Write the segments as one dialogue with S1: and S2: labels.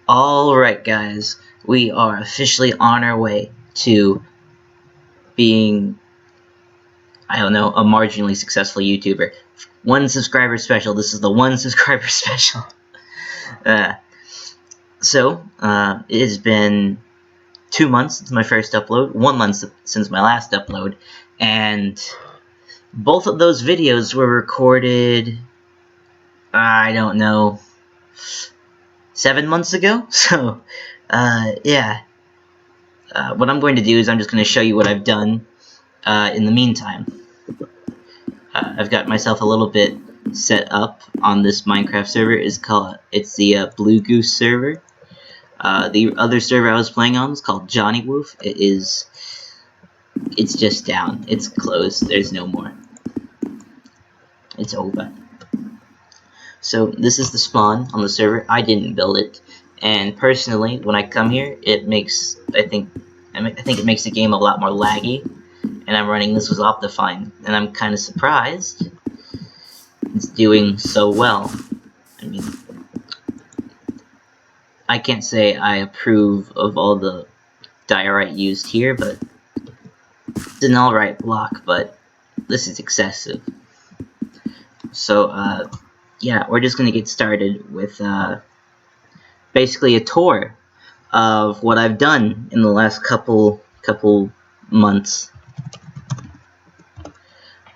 S1: Alright guys, we are officially on our way to being, I don't know, a marginally successful YouTuber. 1 subscriber special, this is the 1 subscriber special. It has been 2 months since my first upload, 1 month since my last upload, and both of those videos were recorded, I don't know, 7 months ago? So, yeah. What I'm going to do is I'm just going to show you what I've done in the meantime. I've got myself a little bit set up on this Minecraft server. It's the Blue Goose server. The other server I was playing on is called Johnny Woof. It's just down. It's closed. There's no more. It's over. So this is the spawn on the server. I didn't build it, and personally, when I come here, it makes I think it makes the game a lot more laggy. And I'm running this with Optifine, and I'm kind of surprised it's doing so well. I mean, I can't say I approve of all the diorite used here, but it's an alright block. But this is excessive. So yeah, we're just gonna get started with basically a tour of what I've done in the last couple months.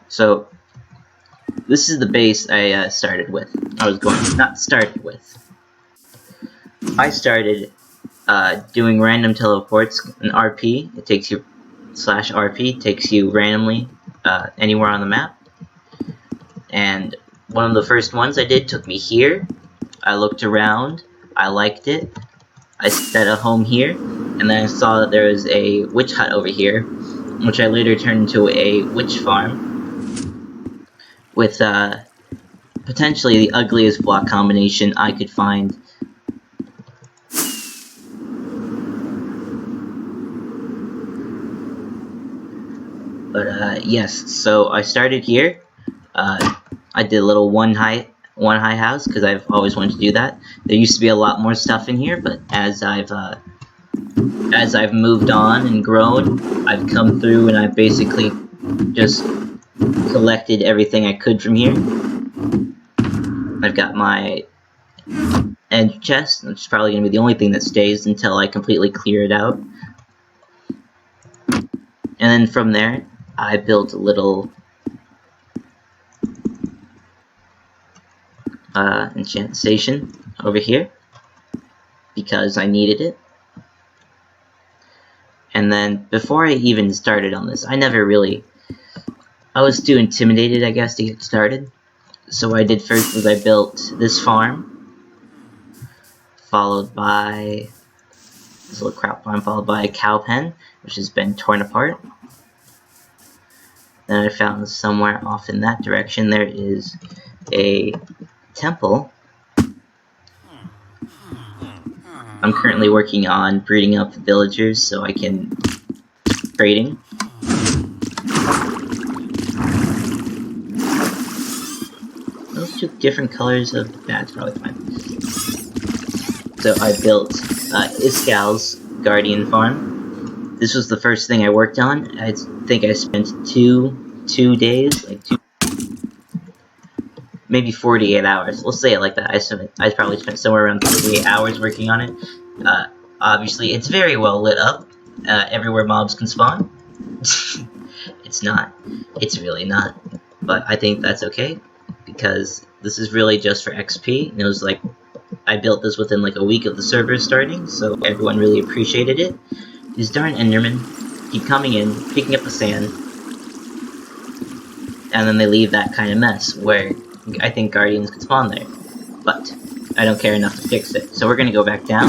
S1: So this is the base I started with. I started doing random teleports in RP. It takes you /RP takes you randomly anywhere on the map. And one of the first ones I did took me here. I looked around, I liked it, I set a home here, and then I saw that there was a witch hut over here, which I later turned into a witch farm, with potentially the ugliest block combination I could find. But yes, so I started here. I did a little one high house because I've always wanted to do that. There used to be a lot more stuff in here, but as I've moved on and grown, I've come through and I've basically just collected everything I could from here. I've got my edge chest, which is probably going to be the only thing that stays until I completely clear it out. And then from there, I built a little enchant station over here because I needed it. And then before I even started on this, I was too intimidated, I guess, to get started. So what I did first was I built this farm, followed by this little crop farm, followed by a cow pen, which has been torn apart. Then I found somewhere off in that direction there is a temple. I'm currently working on breeding up villagers so I can trading. Those two different colors of that's probably fine. So I built Iskal's Guardian Farm. This was the first thing I worked on. I think I spent two days, maybe 48 hours. We'll say it like that. I probably spent somewhere around 48 hours working on it. Obviously, it's very well lit up. Everywhere mobs can spawn. It's not. It's really not. But I think that's okay, because this is really just for XP. And it was like, I built this within like a week of the server starting, so everyone really appreciated it. These darn Endermen keep coming in, picking up the sand, and then they leave that kind of mess where I think Guardians could spawn there. But I don't care enough to fix it. So we're gonna go back down.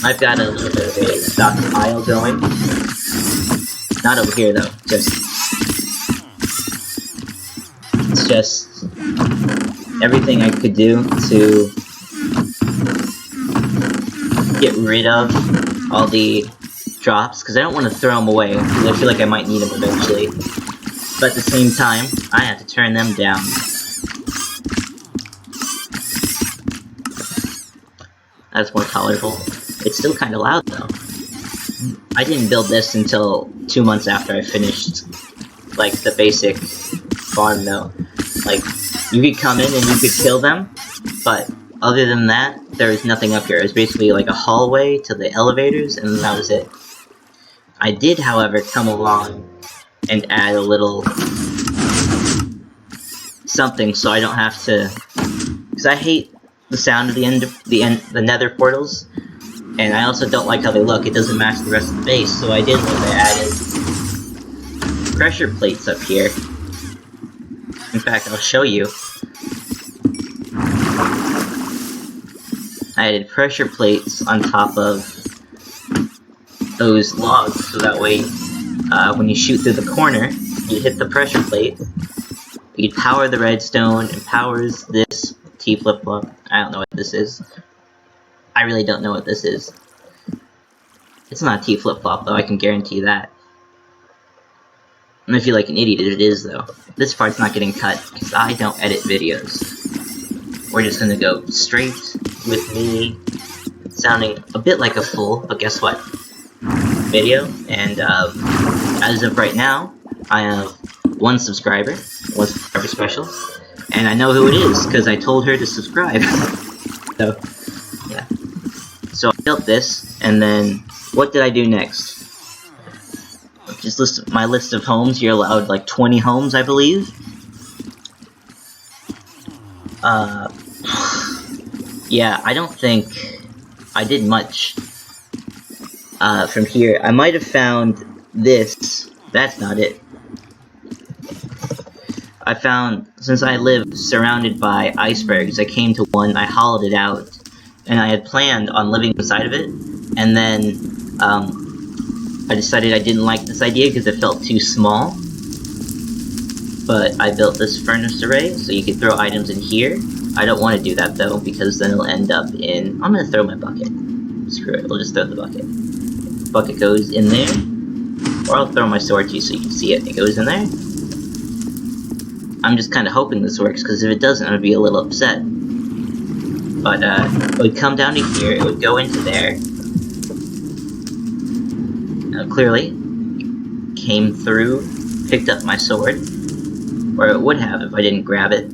S1: I've got a little bit of a stockpile going. Not over here though, it's just everything I could do to get rid of all the drops, because I don't want to throw them away, because I feel like I might need them eventually. But at the same time, I have to turn them down. That's more tolerable. It's still kind of loud though. I didn't build this until 2 months after I finished, like, the basic farm though. Like, you could come in and you could kill them, but other than that, there was nothing up here. It was basically like a hallway to the elevators, and that was it. I did, however, come along and add a little something so I don't have to, because I hate the sound of the nether portals, and I also don't like how they look. It doesn't match the rest of the base, so I did what I added pressure plates up here. In fact, I'll show you. I added pressure plates on top of those logs, so that way, when you shoot through the corner, you hit the pressure plate, you power the redstone, and powers this T flip-flop. I don't know what this is. I really don't know what this is. It's not a T flip-flop, though, I can guarantee that. And I feel like an idiot, it is, though. This part's not getting cut, because I don't edit videos. We're just gonna go straight with me sounding a bit like a fool, but guess what? Video, and as of right now, I have one subscriber special, and I know who it is, because I told her to subscribe. So, yeah. So I built this, and then, what did I do next? Just my list of homes. You're allowed like 20 homes, I believe. Yeah, I don't think I did much from here. I might have found this. That's not it. I found, since I live surrounded by icebergs, I came to one, I hollowed it out, and I had planned on living inside of it, and then, I decided I didn't like this idea because it felt too small. But I built this furnace array, so you could throw items in here. I don't want to do that though, because then it'll end up in... I'm gonna throw my bucket. Screw it, we'll just throw the bucket. Bucket goes in there. Or I'll throw my sword to you so you can see it. It goes in there. I'm just kind of hoping this works, because if it doesn't, I'd be a little upset. But, it would come down to here, it would go into there. Clearly, came through, picked up my sword, or it would have if I didn't grab it.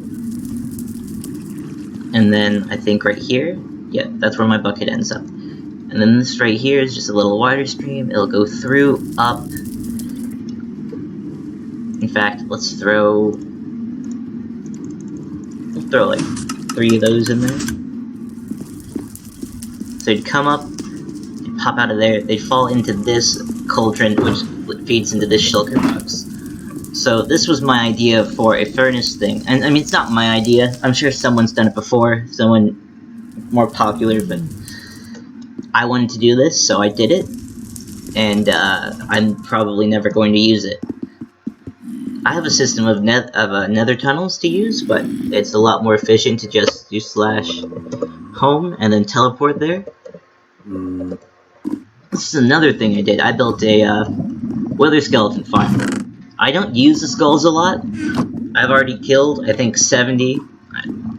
S1: And then I think right here, yeah, that's where my bucket ends up. And then this right here is just a little water stream. It'll go through, up. In fact, let's throw like 3 of those in there. So you'd come up, you'd pop out of there, they'd fall into this cauldron, which feeds into this shulker box. So this was my idea for a furnace thing, and I mean, it's not my idea. I'm sure someone's done it before, someone more popular, but I wanted to do this, so I did it, and I'm probably never going to use it. I have a system of nether tunnels to use, but it's a lot more efficient to just do /home and then teleport there. This is another thing I did. I built a wither skeleton farm. I don't use the skulls a lot. I've already killed, I think, 70.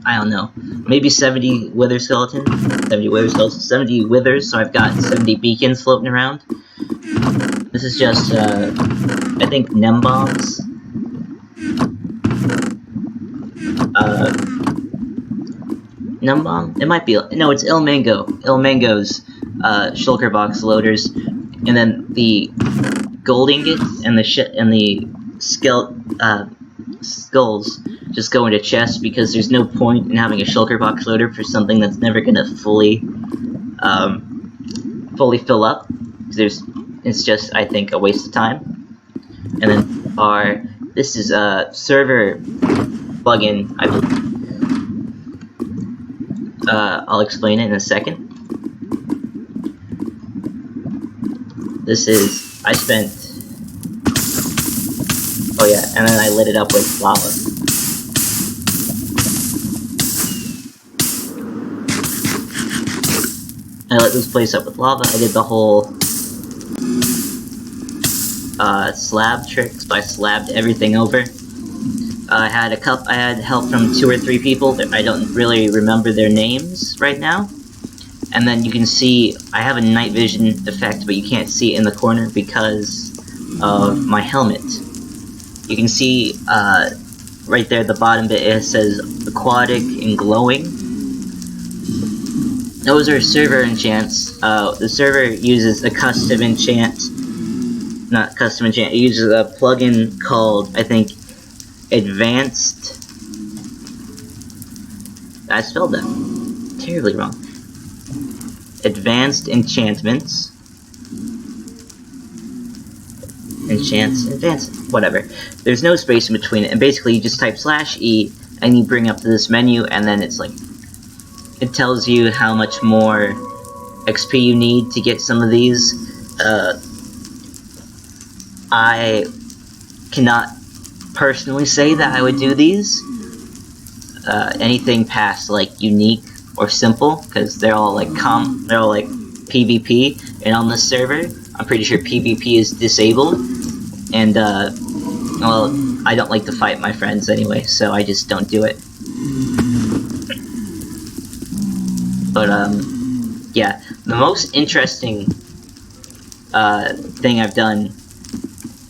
S1: I don't know. Maybe 70 wither skeletons. 70 withers, so I've got 70 beacons floating around. This is just, I think, Nem bombs. Nem bomb? It might be. No, it's Ilmango. Ilmango's shulker box loaders, and then the gold ingots and the skulls just go into chests, because there's no point in having a shulker box loader for something that's never gonna fully fill up. It's just, I think, a waste of time. And then this is a server plugin, I believe. I'll explain it in a second. This is, I spent, oh yeah, and then I lit it up with lava. I lit this place up with lava. I did the whole slab tricks, so I slabbed everything over. I had help from 2 or 3 people. I don't really remember their names right now. And then you can see I have a night vision effect, but you can't see it in the corner because of my helmet. You can see right there at the bottom bit, it says aquatic and glowing. Those are server enchants. The server uses a custom enchant. Not custom enchant, it uses a plugin called, I think, Advanced. I spelled that terribly wrong. Advanced Enchantments. Advanced, whatever. There's no space in between it, and basically you just type /E, and you bring up to this menu, and then it's like, it tells you how much more XP you need to get some of these. I cannot personally say that I would do these. Anything past like unique or simple, because they're all like PvP, and on this server, I'm pretty sure PvP is disabled, and well, I don't like to fight my friends anyway, so I just don't do it. But yeah, the most interesting thing I've done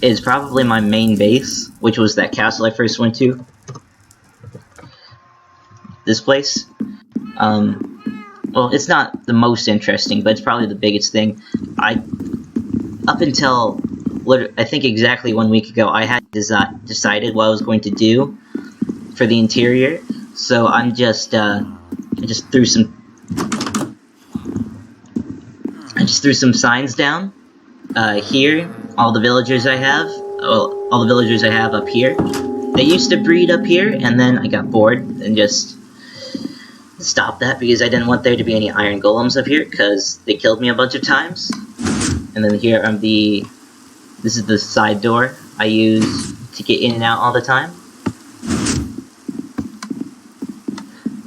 S1: is probably my main base, which was that castle I first went to. This place. Well, it's not the most interesting, but it's probably the biggest thing. Up until, I think exactly 1 week ago, I had decided what I was going to do for the interior. So I just threw some signs down here. All the villagers I have up here. They used to breed up here, and then I got bored and just stopped that because I didn't want there to be any iron golems up here because they killed me a bunch of times. And then here are this is the side door I use to get in and out all the time.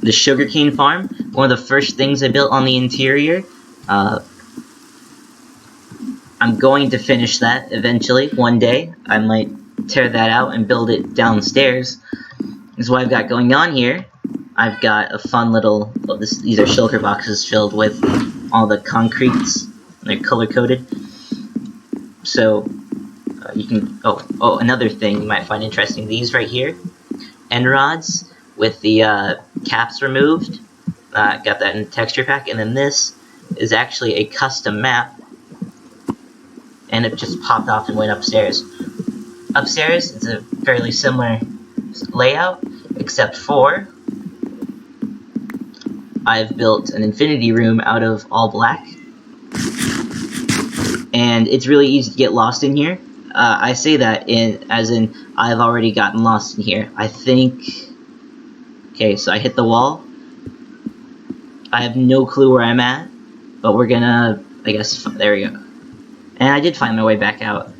S1: The sugarcane farm, one of the first things I built on the interior. I'm going to finish that eventually, one day. I might tear that out and build it downstairs. This is what I've got going on here. I've got a fun little, these are shulker boxes filled with all the concretes. They're color-coded. So, you can, another thing you might find interesting, these right here. End rods with the caps removed. Got that in the texture pack. And then this is actually a custom map. And it just popped off and went upstairs. Upstairs, it's a fairly similar layout, except for I've built an infinity room out of all black. And it's really easy to get lost in here. I say that as in I've already gotten lost in here. I think... Okay, so I hit the wall. I have no clue where I'm at, but we're gonna, I guess, there we go. And I did find my way back out.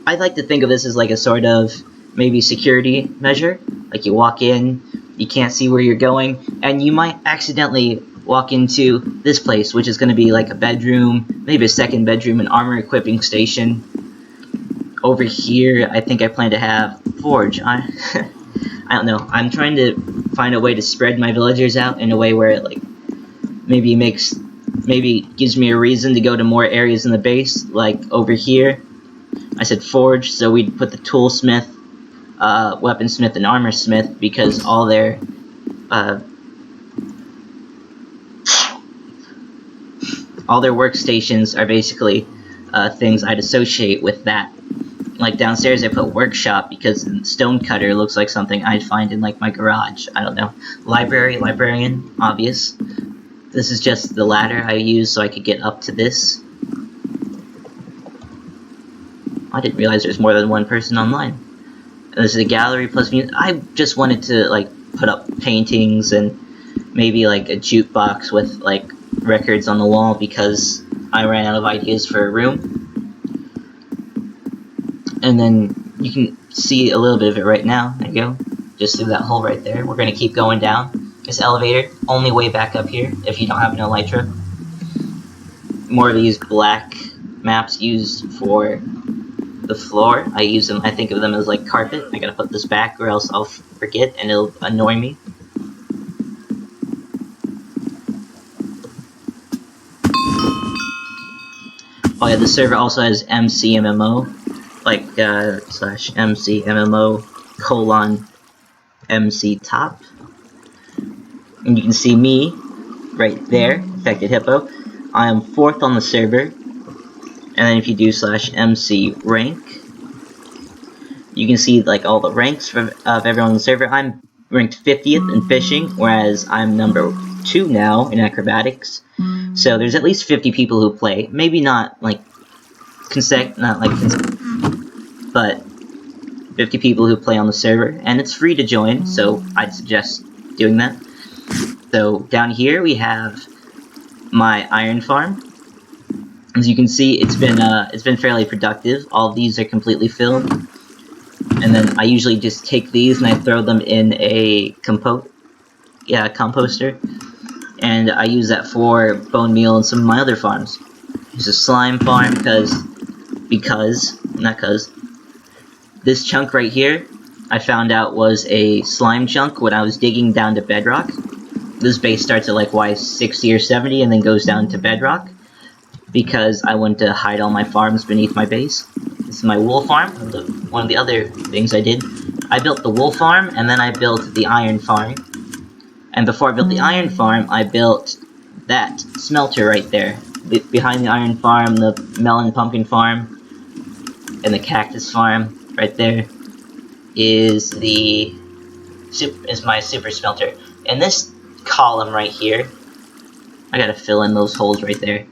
S1: I'd like to think of this as like a sort of maybe security measure. Like you walk in, you can't see where you're going, and you might accidentally walk into this place, which is going to be like a bedroom, maybe a second bedroom, an armor equipping station. Over here, I think I plan to have forge. I don't know. I'm trying to find a way to spread my villagers out in a way where it like maybe gives me a reason to go to more areas in the base. Like over here, I said forge, so we'd put the toolsmith, weaponsmith, and armorsmith because all their workstations are basically things I'd associate with that. Like downstairs I put workshop because stonecutter looks like something I'd find in like my garage. I don't know. Librarian, obvious. This is just the ladder I used so I could get up to this. I didn't realize there's more than one person online. And this is a gallery plus music. I just wanted to like put up paintings and maybe like a jukebox with like records on the wall because I ran out of ideas for a room. And then you can see a little bit of it right now. There you go. Just through that hole right there. We're going to keep going down. This elevator, only way back up here if you don't have an elytra. More of these black maps used for the floor. I use them, I think of them as like carpet. I gotta put this back or else I'll forget and it'll annoy me. Oh yeah, the server also has MCMMO, like slash MCMMO colon MC top. And you can see me right there, Infected Hippo. I am 4th on the server. And then if you do slash MC rank, you can see like all the ranks of everyone on the server. I'm ranked 50th in fishing, whereas I'm number 2 now in acrobatics. So there's at least 50 people who play. Maybe not like but 50 people who play on the server, and it's free to join, so I'd suggest doing that. So down here we have my iron farm. As you can see, it's been fairly productive. All of these are completely filled, and then I usually just take these and I throw them in a composter, and I use that for bone meal and some of my other farms. There's a slime farm because this chunk right here, I found out was a slime chunk when I was digging down to bedrock. This base starts at like Y60 or 70 and then goes down to bedrock, because I wanted to hide all my farms beneath my base. This is my wool farm, one of the other things I did. I built the wool farm, and then I built the iron farm. And before I built the iron farm, I built that smelter right there. Behind the iron farm, the melon pumpkin farm, and the cactus farm right there is my super smelter. And this column right here, I gotta fill in those holes right there.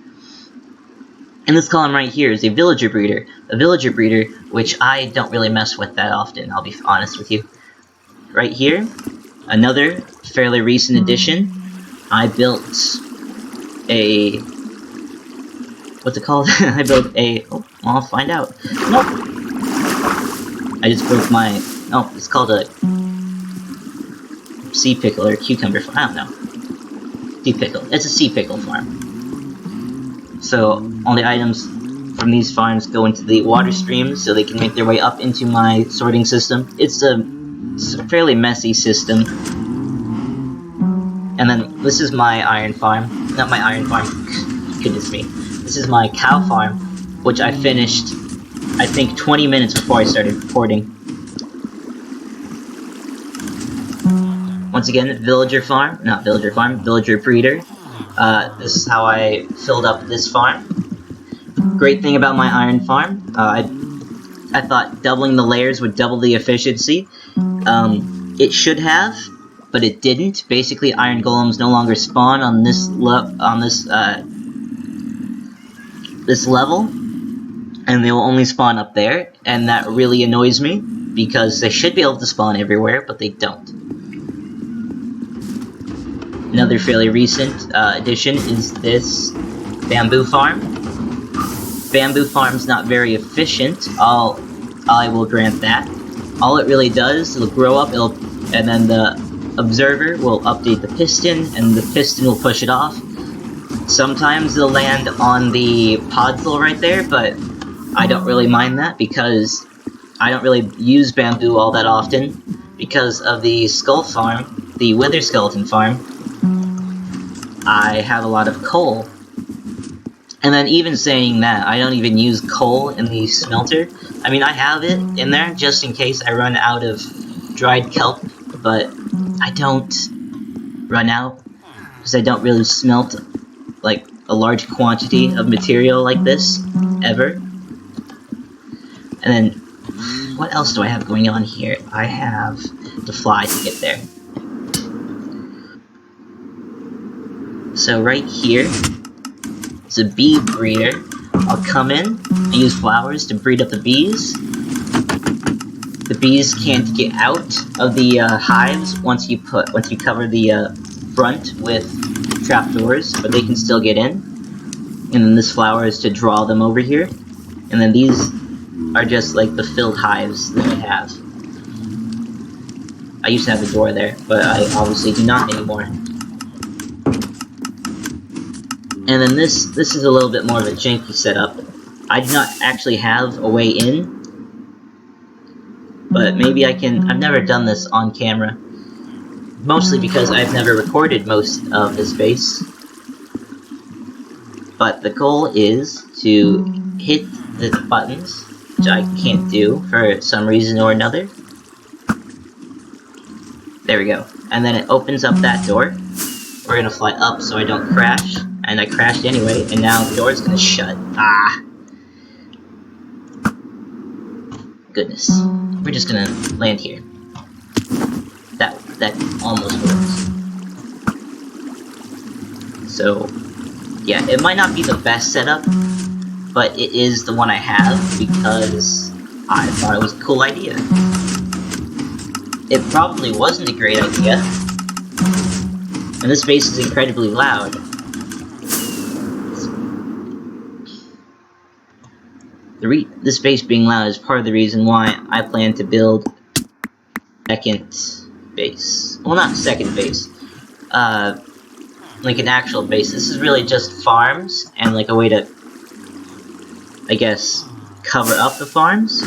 S1: And this column right here is a villager breeder. A villager breeder, which I don't really mess with that often, I'll be honest with you. Right here, another fairly recent addition. I built a... what's it called? I built a... oh, I'll find out. Nope. I just broke my... oh, it's called a... sea pickle or cucumber farm. I don't know. Sea pickle. It's a sea pickle farm. So all the items from these farms go into the water streams so they can make their way up into my sorting system. It's a fairly messy system. And then this is my iron farm. Not my iron farm. Goodness me. This is my cow farm, which I finished, I think, 20 minutes before I started recording. Once again, villager breeder. This is how I filled up this farm. Great thing about my iron farm, I thought doubling the layers would double the efficiency. It should have, but it didn't. Basically, iron golems no longer spawn on this this level, and they will only spawn up there, and that really annoys me because they should be able to spawn everywhere, but they don't. Another fairly recent addition is this bamboo farm. Bamboo farm's not very efficient. I will grant that. All it really does, it'll grow up, and then the observer will update the piston, and the piston will push it off. Sometimes they'll land on the podzol right there, but I don't really mind that because I don't really use bamboo all that often because of the skull farm, the wither skeleton farm. I have a lot of coal. And then even saying that, I don't even use coal in the smelter. I mean, I have it in there just in case I run out of dried kelp, but I don't run out because I don't really smelt like a large quantity of material like this ever. And then what else do I have going on here? I have to fly to get there. So right here is a bee breeder. I'll come in and use flowers to breed up the bees. The bees can't get out of the hives once you cover the front with trapdoors, but they can still get in. And then this flower is to draw them over here. And then these are just like the filled hives that I have. I used to have a door there, but I obviously do not anymore. And then this is a little bit more of a janky setup. I do not actually have a way in, but maybe I can. I've never done this on camera, mostly because I've never recorded most of this base. But the goal is to hit the buttons, which I can't do for some reason or another. There we go. And then it opens up that door. We're gonna fly up so I don't crash. And I crashed anyway, and now the door's gonna shut. Ah! Goodness. We're just gonna land here. That almost works. So, yeah, it might not be the best setup, but it is the one I have because I thought it was a cool idea. It probably wasn't a great idea, and this base is incredibly loud. This base being loud is part of the reason why I plan to build second base. Well, not second base. Like an actual base. This is really just farms and like a way to, I guess, cover up the farms.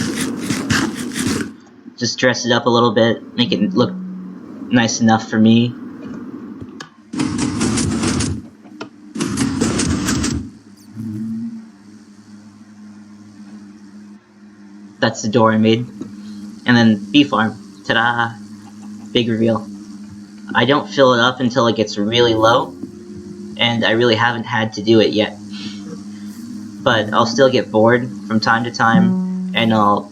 S1: Just dress it up a little bit, make it look nice enough for me. That's the door I made. And then bee farm. Ta-da! Big reveal. I don't fill it up until it gets really low, and I really haven't had to do it yet. But I'll still get bored from time to time, and I'll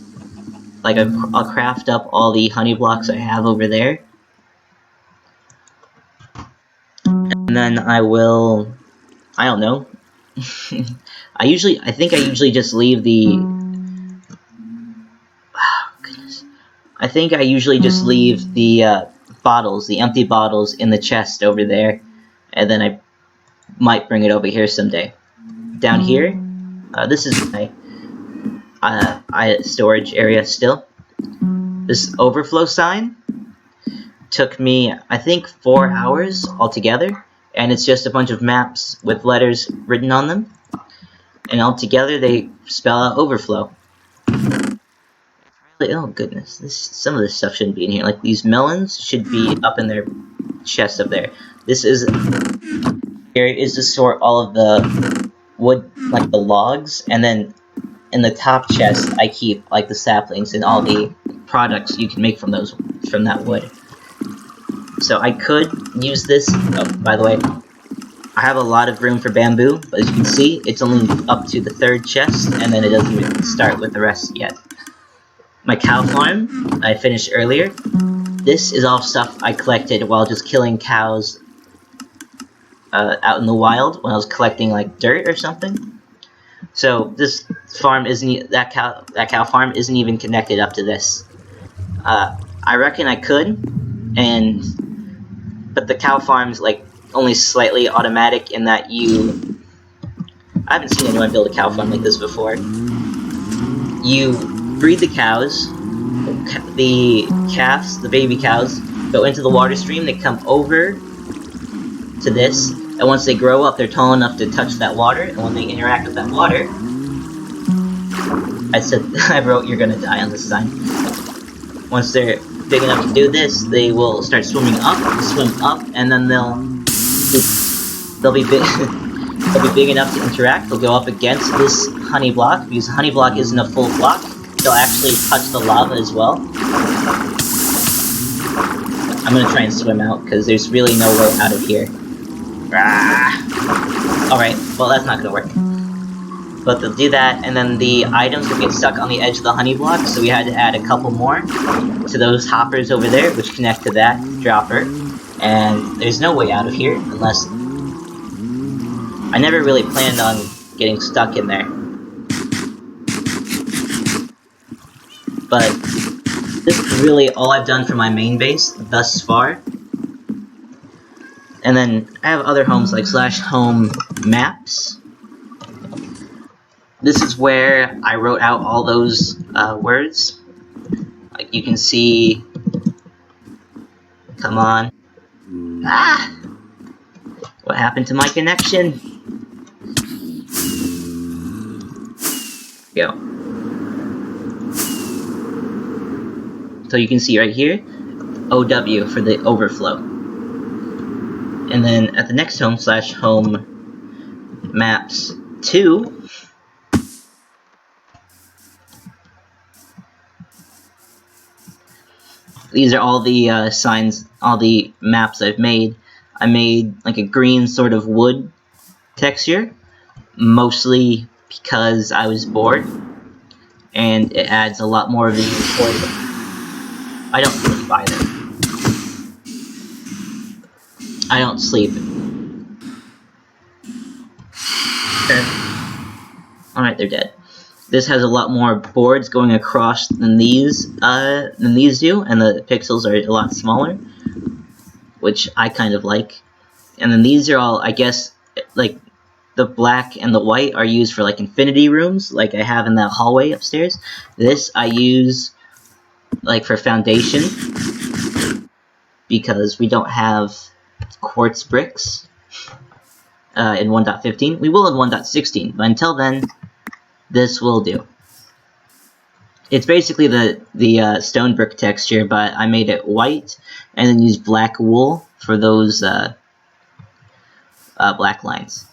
S1: craft up all the honey blocks I have over there. And then I will, I don't know. I think I usually just leave the, I think I usually just leave the bottles, the empty bottles in the chest over there, and then I might bring it over here someday. Down here, this is my storage area still. This overflow sign took me, I think, 4 hours altogether, and it's just a bunch of maps with letters written on them, and altogether they spell out overflow. Oh goodness, some of this stuff shouldn't be in here. Like these melons should be up in their chest up there. This is here is to store all of the wood, like the logs, and then in the top chest I keep like the saplings and all the products you can make from that wood. So I could use this. Oh, by the way, I have a lot of room for bamboo, but as you can see, it's only up to the 3rd chest, and then it doesn't even start with the rest yet. My cow farm I finished earlier. This is all stuff I collected while just killing cows out in the wild when I was collecting like dirt or something. So this farm isn't, that cow farm isn't even connected up to this. I reckon I could, but the cow farm's like only slightly automatic in that I haven't seen anyone build a cow farm like this before. You breed the cows, the calves, the baby cows, go into the water stream, they come over to this, and once they grow up, they're tall enough to touch that water, and when they interact with that water, I wrote you're gonna die on this sign. Once they're big enough to do this, they will start swimming up, and then they'll be big, they'll be big enough to interact, they'll go up against this honey block, because honey block isn't a full block. They'll actually touch the lava as well. I'm gonna try and swim out, because there's really no way out of here. Alright, well that's not gonna work. But they'll do that, and then the items will get stuck on the edge of the honey block, so we had to add a couple more to those hoppers over there, which connect to that dropper. And there's no way out of here, unless... I never really planned on getting stuck in there. But this is really all I've done for my main base thus far. And then I have other homes like /home maps. This is where I wrote out all those words. Like you can see. Come on. Ah! What happened to my connection? Go. So you can see right here, OW for the overflow. And then at the next home /home maps 2, these are all the signs, all the maps I've made. I made like a green sort of wood texture, mostly because I was bored, and it adds a lot more visual flavor. I don't sleep either. I don't sleep. Alright, they're dead. This has a lot more boards going across than these do, and the pixels are a lot smaller, which I kind of like. And then these are all, I guess, like, the black and the white are used for, like, infinity rooms, like I have in that hallway upstairs. This I use, like, for foundation, because we don't have quartz bricks in 1.15. We will in 1.16, but until then, this will do. It's basically the stone brick texture, but I made it white, and then used black wool for those black lines.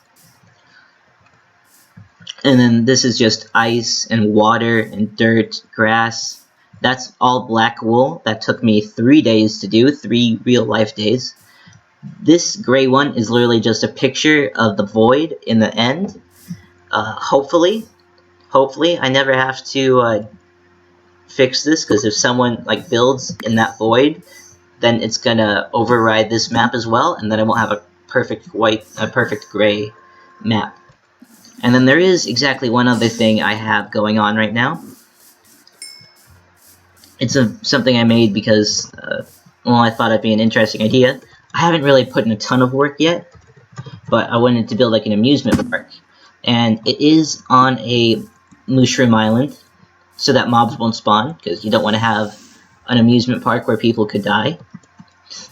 S1: And then this is just ice and water and dirt, grass. That's all black wool. That took me 3 days to do, 3 real-life days. This gray one is literally just a picture of the void in the end. Hopefully I never have to fix this, because if someone like builds in that void, then it's gonna override this map as well, and then I won't have a perfect gray map. And then there is exactly one other thing I have going on right now. It's something I made because, well, I thought it'd be an interesting idea. I haven't really put in a ton of work yet, but I wanted to build like an amusement park. And it is on a mushroom island, so that mobs won't spawn, because you don't want to have an amusement park where people could die.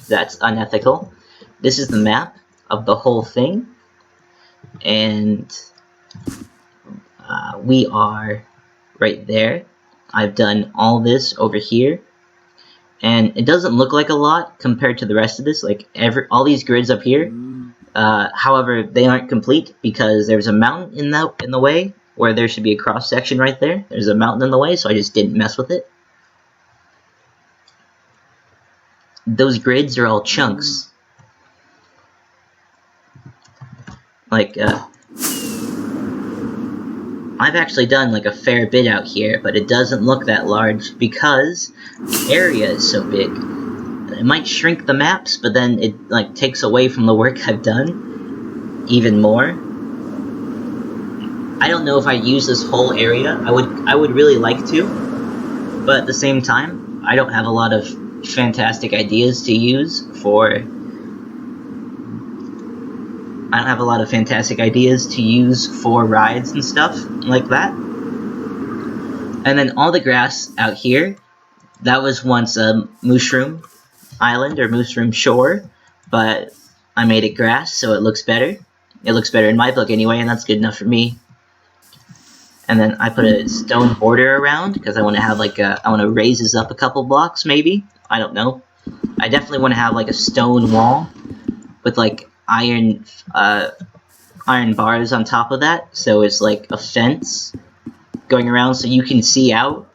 S1: That's unethical. This is the map of the whole thing, and we are right there. I've done all this over here, and it doesn't look like a lot compared to the rest of this, like all these grids up here. However, they aren't complete because there's a mountain in the way, where there should be a cross section right there. There's a mountain in the way, so I just didn't mess with it. Those grids are all chunks. Like, I've actually done like a fair bit out here, but it doesn't look that large because the area is so big. It might shrink the maps, but then it like takes away from the work I've done even more. I don't know if I'd use this whole area. I would really like to, but at the same time, I don't have a lot of fantastic ideas to use for... I don't have a lot of fantastic ideas to use for rides and stuff like that. And then all the grass out here, that was once a mushroom island or mushroom shore, but I made it grass, so it looks better. It looks better in my book anyway, and that's good enough for me. And then I put a stone border around, because I want to have like I want to raise this up a couple blocks, maybe? I don't know. I definitely want to have like a stone wall with like iron bars on top of that, so it's like a fence going around so you can see out,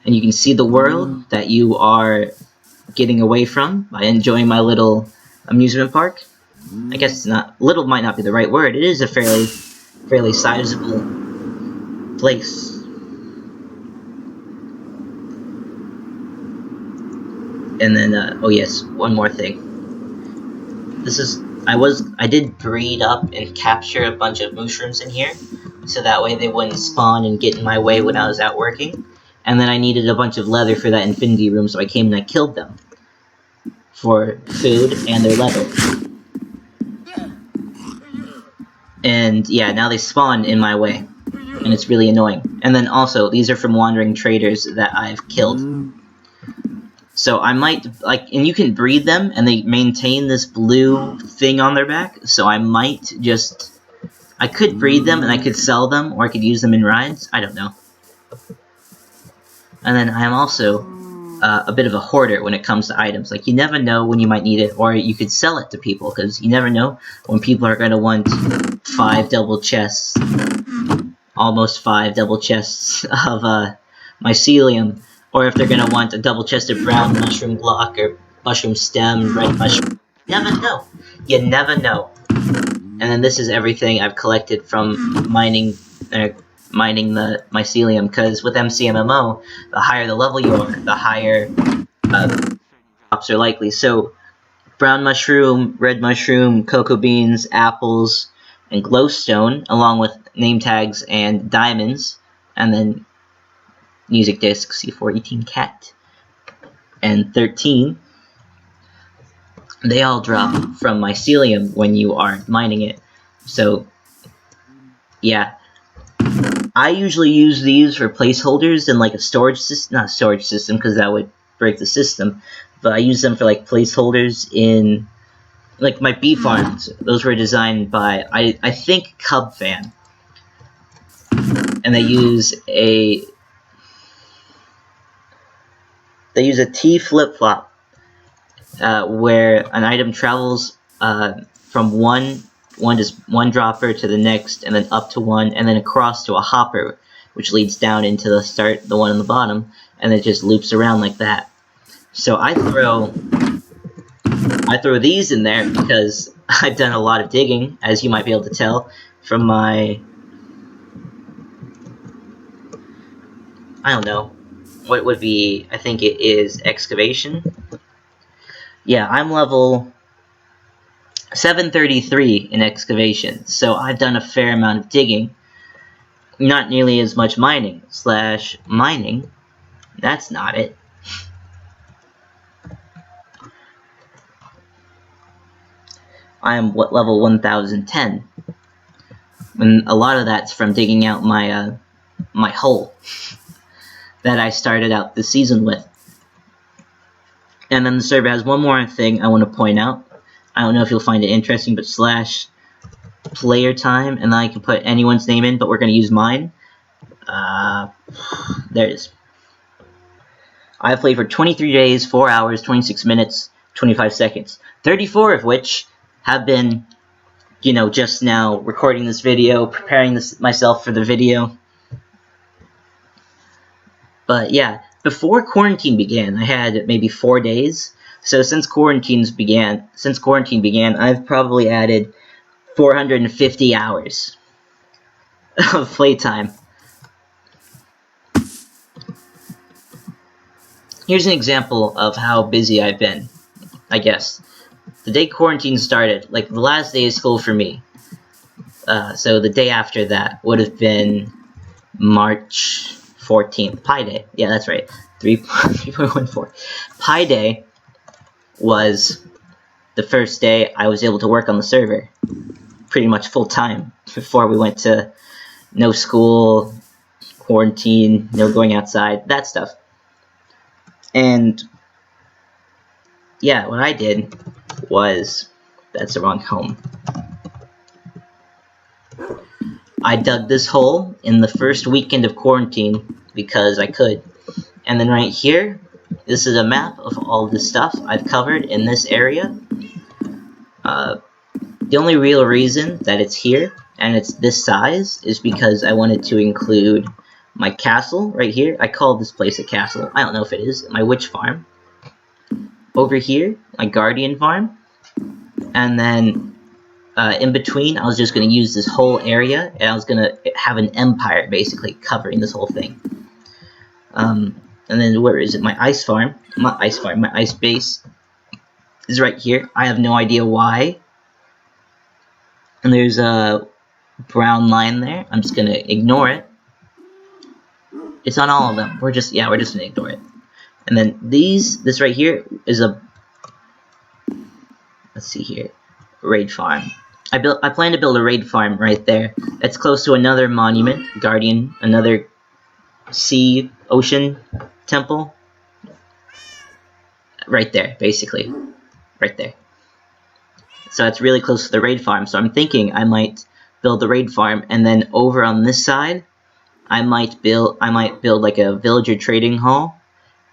S1: and you can see the world that you are getting away from by enjoying my little amusement park. I guess it's not, little might not be the right word. It is a fairly sizable place. And then, oh yes, one more thing. This is, I did breed up and capture a bunch of mushrooms in here, so that way they wouldn't spawn and get in my way when I was out working. And then I needed a bunch of leather for that infinity room, so I came and I killed them for food and their leather. And yeah, now they spawn in my way, and it's really annoying. And then also, these are from wandering traders that I've killed. So I might, like, and you can breed them, and they maintain this blue thing on their back, so I might just, I could breed them, and I could sell them, or I could use them in rides, I don't know. And then I am also a bit of a hoarder when it comes to items. Like, you never know when you might need it, or you could sell it to people, because you never know when people are going to want 5 double chests, almost 5 double chests of mycelium, or if they're gonna want a double-chested brown mushroom block or mushroom stem, red mushroom. You never know. You never know. And then this is everything I've collected from mining the mycelium, because with MCMMO, the higher the level you are, the higher drops are likely. So brown mushroom, red mushroom, cocoa beans, apples, and glowstone, along with name tags and diamonds, and then music disc C418 cat and 13. They all drop from mycelium when you are mining it. So yeah, I usually use these for placeholders in like a storage system, not a storage system because that would break the system, but I use them for like placeholders in like my bee farms. Those were designed by I think Cub Fan, and they use a T flip-flop where an item travels from one dropper to the next, and then up to one, and then across to a hopper, which leads down into the one on the bottom, and it just loops around like that. So I throw these in there because I've done a lot of digging, as you might be able to tell from my, I don't know, what would be, I think it is excavation. Yeah, I'm level 733 in excavation, so I've done a fair amount of digging. Not nearly as much mining. That's not it. I am level 1010. And a lot of that's from digging out my my hole that I started out the season with. And then the server has one more thing I want to point out. I don't know if you'll find it interesting, but / player time, and then I can put anyone's name in, but we're going to use mine. There it is. I've played for 23 days, 4 hours, 26 minutes, 25 seconds. 34 of which have been, you know, just now recording this video, preparing myself for the video. But yeah, before quarantine began, I had maybe 4 days. So since quarantine began, I've probably added 450 hours of playtime. Here's an example of how busy I've been, I guess. The day quarantine started, like the last day of school for me. So the day after that would have been March 14th, Pi Day. Yeah, that's right. 3.14. Pi Day was the first day I was able to work on the server. Pretty much full time before we went to no school, quarantine, no going outside, that stuff. And yeah, what I did was, that's the wrong home. I dug this hole in the first weekend of quarantine because I could. And then right here, this is a map of all the stuff I've covered in this area. The only real reason that it's here and it's this size is because I wanted to include my castle right here. I call this place a castle. I don't know if it is. My witch farm. Over here, my guardian farm. And then in between, I was just going to use this whole area, and I was going to have an empire basically covering this whole thing. And then where is it? My ice farm. My ice base is right here. I have no idea why. And there's a brown line there. I'm just going to ignore it. It's on all of them. We're just going to ignore it. And then this right here is a, let's see here, raid farm. I plan to build a raid farm right there. It's close to another monument, guardian, another sea, ocean temple. Right there, basically. Right there. So it's really close to the raid farm. So I'm thinking I might build the raid farm, and then over on this side, I might build like a villager trading hall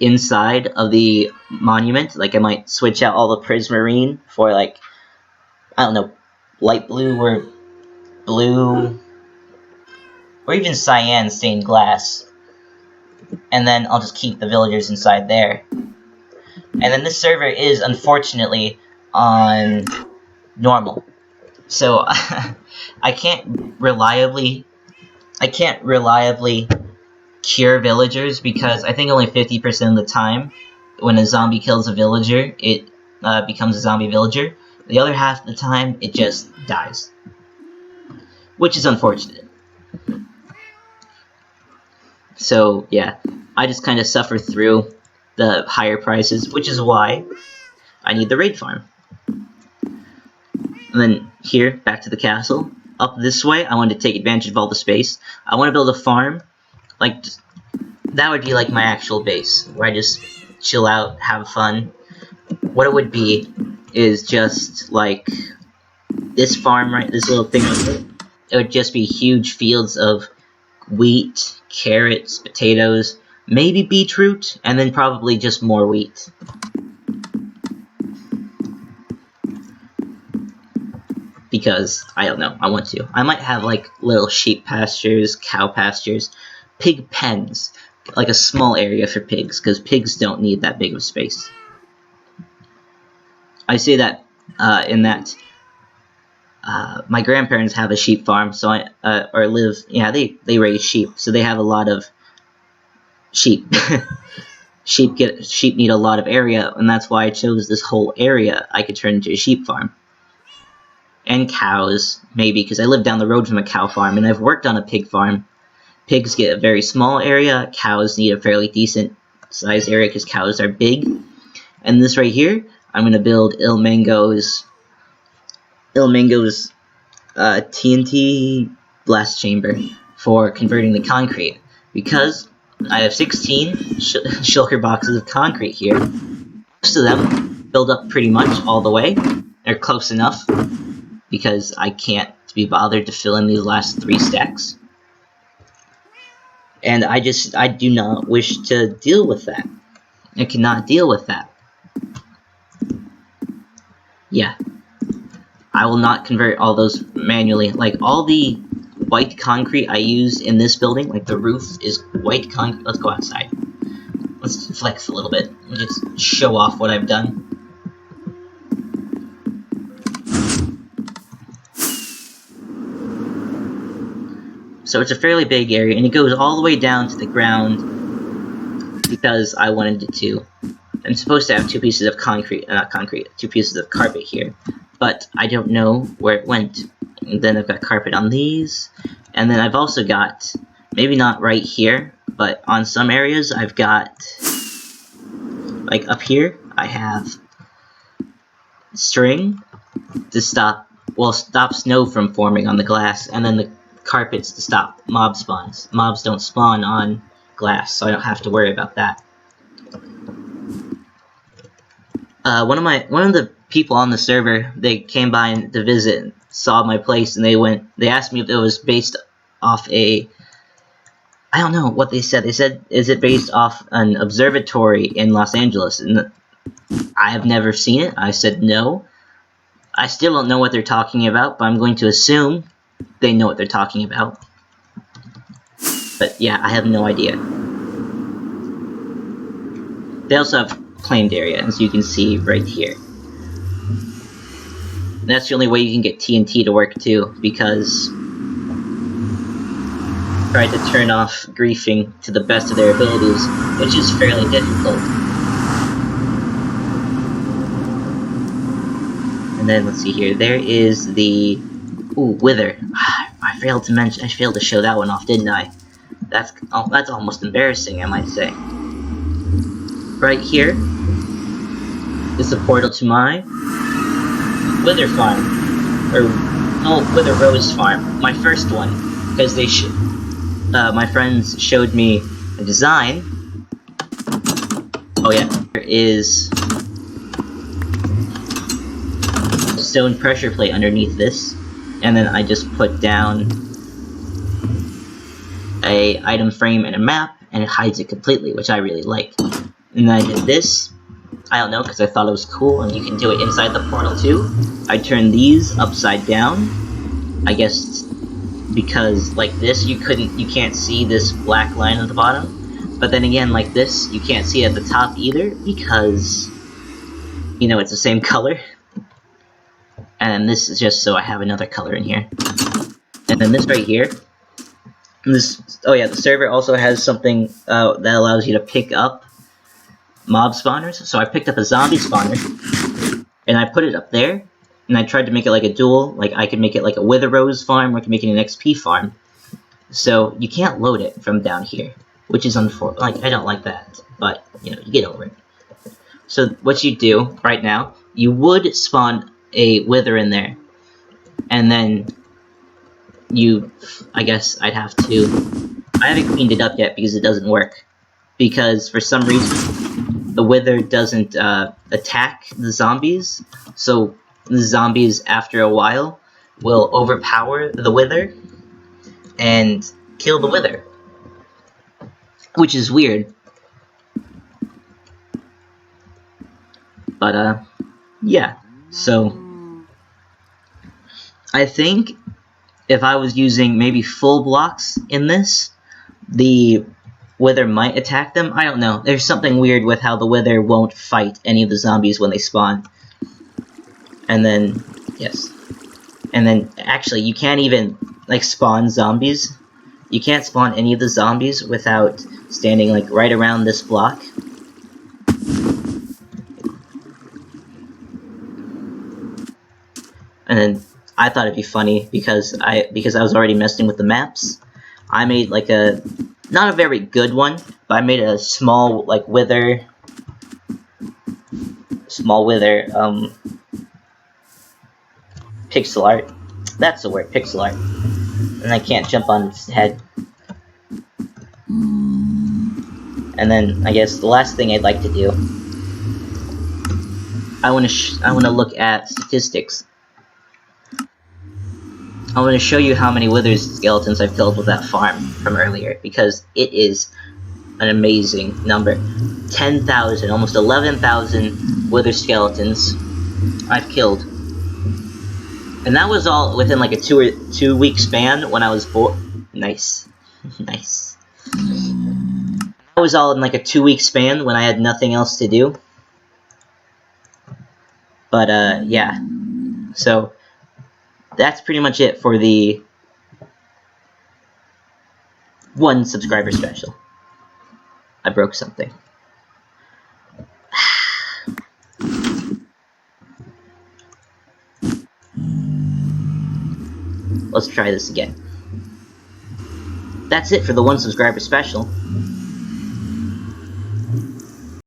S1: inside of the monument. Like I might switch out all the prismarine for like, I don't know, light blue or blue or even cyan stained glass. and then I'll just keep the villagers inside there. And then this server is, unfortunately, on normal. So, I can't reliably cure villagers, because I think only 50% of the time, when a zombie kills a villager, it becomes a zombie villager. The other half of the time, it just dies. Which is unfortunate. So, yeah, I just kind of suffer through the higher prices, which is why I need the raid farm. And then here, back to the castle. Up this way, I want to take advantage of all the space. I want to build a farm. Like, that would be like my actual base, where I just chill out, have fun. What it would be is just like this farm, right? This little thing right there. It would just be huge fields of wheat, carrots, potatoes, maybe beetroot, and then probably just more wheat. Because, I don't know, I want to. I might have like little sheep pastures, cow pastures, pig pens, like a small area for pigs, because pigs don't need that big of space. I say that in that my grandparents have a sheep farm, so they raise sheep, so they have a lot of sheep. Sheep need a lot of area, and that's why I chose this whole area I could turn into a sheep farm. And cows, maybe, because I live down the road from a cow farm, and I've worked on a pig farm. Pigs get a very small area, cows need a fairly decent sized area because cows are big. And this right here, I'm going to build Ilmango's TNT blast chamber for converting the concrete, because I have 16 shulker boxes of concrete here. Most of them build up pretty much all the way. They're close enough, because I can't be bothered to fill in these last 3 stacks. And I do not wish to deal with that. I cannot deal with that. Yeah. I will not convert all those manually. Like, all the white concrete I use in this building, like the roof is white concrete. Let's go outside. Let's flex a little bit. Let's just show off what I've done. So it's a fairly big area, and it goes all the way down to the ground because I wanted it to. I'm supposed to have 2 pieces of two pieces of carpet here, but I don't know where it went. And then I've got carpet on these, and then I've also got, maybe not right here, but on some areas I've got, like up here, I have string to stop snow from forming on the glass, and then the carpets to stop mob spawns. Mobs don't spawn on glass, so I don't have to worry about that. One of the people on the server, they came by to visit and saw my place, and they asked me if it was based off I don't know what they said. They said, is it based off an observatory in Los Angeles? And I have never seen it. I said no. I still don't know what they're talking about, but I'm going to assume they know what they're talking about. But yeah, I have no idea. They also have claimed area, as you can see right here. And that's the only way you can get TNT to work too, because try to turn off griefing to the best of their abilities, which is fairly difficult. And then let's see here. There is the wither. I failed to show that one off, didn't I? That's almost embarrassing, I might say. Right here is the portal to my wither farm, or wither rose farm, my first one, because my friends showed me a design. Oh yeah, there is a stone pressure plate underneath this, and then I just put down a item frame and a map, and it hides it completely, which I really like. And then I did this, I don't know, because I thought it was cool, and you can do it inside the portal too. I turned these upside down, I guess because like this, you can't see this black line at the bottom, But then again, like this, you can't see it at the top either because, you know, it's the same color. And this is just so I have another color in here. And then this right here, this, oh yeah, the server also has something that allows you to pick up mob spawners. So I picked up a zombie spawner, and I put it up there, and I tried to make it like a dual, like I could make it like a Wither Rose farm, or I could make it an XP farm. So you can't load it from down here, which is unfortunate. Like, I don't like that, but, you know, you get over it. So what you do right now, you would spawn a Wither in there, and then you, I guess I'd have to, I haven't cleaned it up yet because it doesn't work, because for some reason the Wither doesn't attack the zombies, so the zombies after a while will overpower the Wither and kill the Wither, which is weird. But yeah, so I think if I was using maybe full blocks in this, the Wither might attack them. I don't know. There's something weird with how the Wither won't fight any of the zombies when they spawn. And then, yes. And then, actually, you can't even, like, spawn zombies. You can't spawn any of the zombies without standing, like, right around this block. And then, I thought it'd be funny because I was already messing with the maps. I made like a, not a very good one, but I made a small like Wither pixel art. That's the word, pixel art. And I can't jump on its head. And then I guess the last thing I'd like to do, I want to look at statistics. I want to show you how many Wither skeletons I've killed with that farm from earlier, because it is an amazing number. 10,000, almost 11,000 Wither skeletons I've killed. And that was all within like a 2 week span when I was bored. Nice. Nice. That was all in like a 2 week span when I had nothing else to do. But yeah. So that's pretty much it for the 1 subscriber special. I broke something. Let's try this again. That's it for the 1 subscriber special.